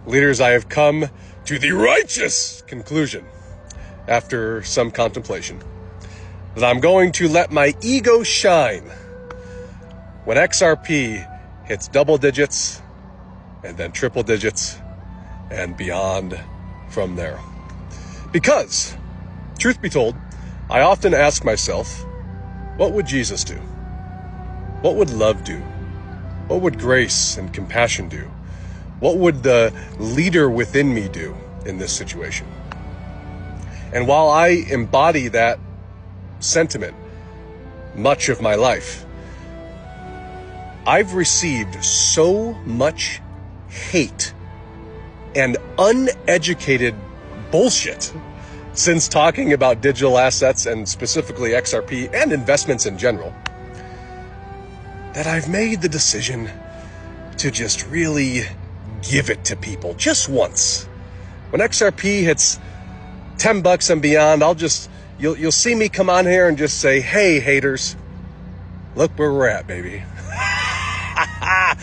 Leaders, I have come to the righteous conclusion, after some contemplation, that I'm going to let my ego shine when XRP hits double digits and then triple digits and beyond from there. Because, truth be told, I often ask myself, what would Jesus do? What would love do? What would grace and compassion do? What would the leader within me do in this situation? And while I embody that sentiment much of my life, I've received so much hate and uneducated bullshit since talking about digital assets and specifically XRP and investments in general, that I've made the decision to just really give it to people just once. When XRP hits $10 and beyond, you'll see me come on here and just say, hey, haters, look where we're at, baby.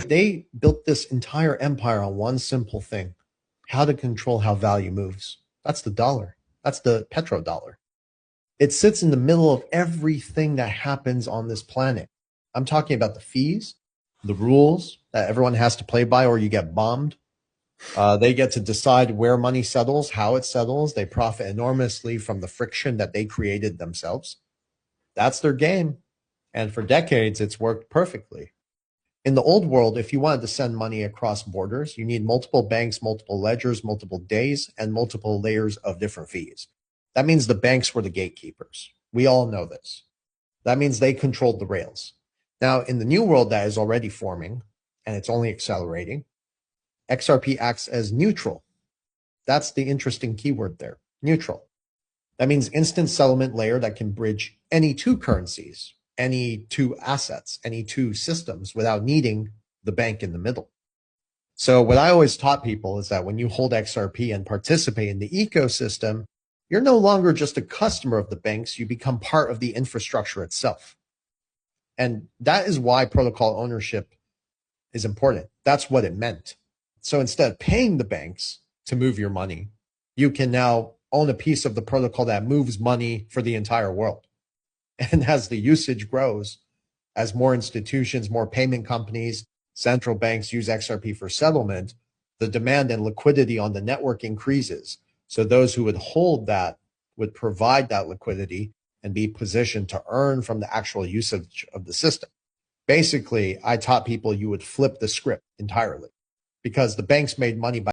They built this entire empire on one simple thing: how to control how value moves. That's the dollar. That's the petrodollar. It sits in the middle of everything that happens on this planet. I'm talking about the fees, the rules that everyone has to play by or you get bombed. They get to decide where money settles, how it settles. They profit enormously from the friction that they created themselves. That's their game. And for decades, it's worked perfectly. In the old world, if you wanted to send money across borders, you need multiple banks, multiple ledgers, multiple days, and multiple layers of different fees. That means the banks were the gatekeepers. We all know this. That means they controlled the rails. Now, in the new world that is already forming, and it's only accelerating, XRP acts as neutral. That's the interesting keyword there, neutral. That means instant settlement layer that can bridge any two currencies, any two assets, any two systems without needing the bank in the middle. So what I always taught people is that when you hold XRP and participate in the ecosystem, you're no longer just a customer of the banks, you become part of the infrastructure itself. And that is why protocol ownership is important. That's what it meant. So instead of paying the banks to move your money, you can now own a piece of the protocol that moves money for the entire world. And as the usage grows, as more institutions, more payment companies, central banks use XRP for settlement, the demand and liquidity on the network increases. So those who would hold that would provide that liquidity and be positioned to earn from the actual usage of the system. Basically, I taught people you would flip the script entirely because the banks made money by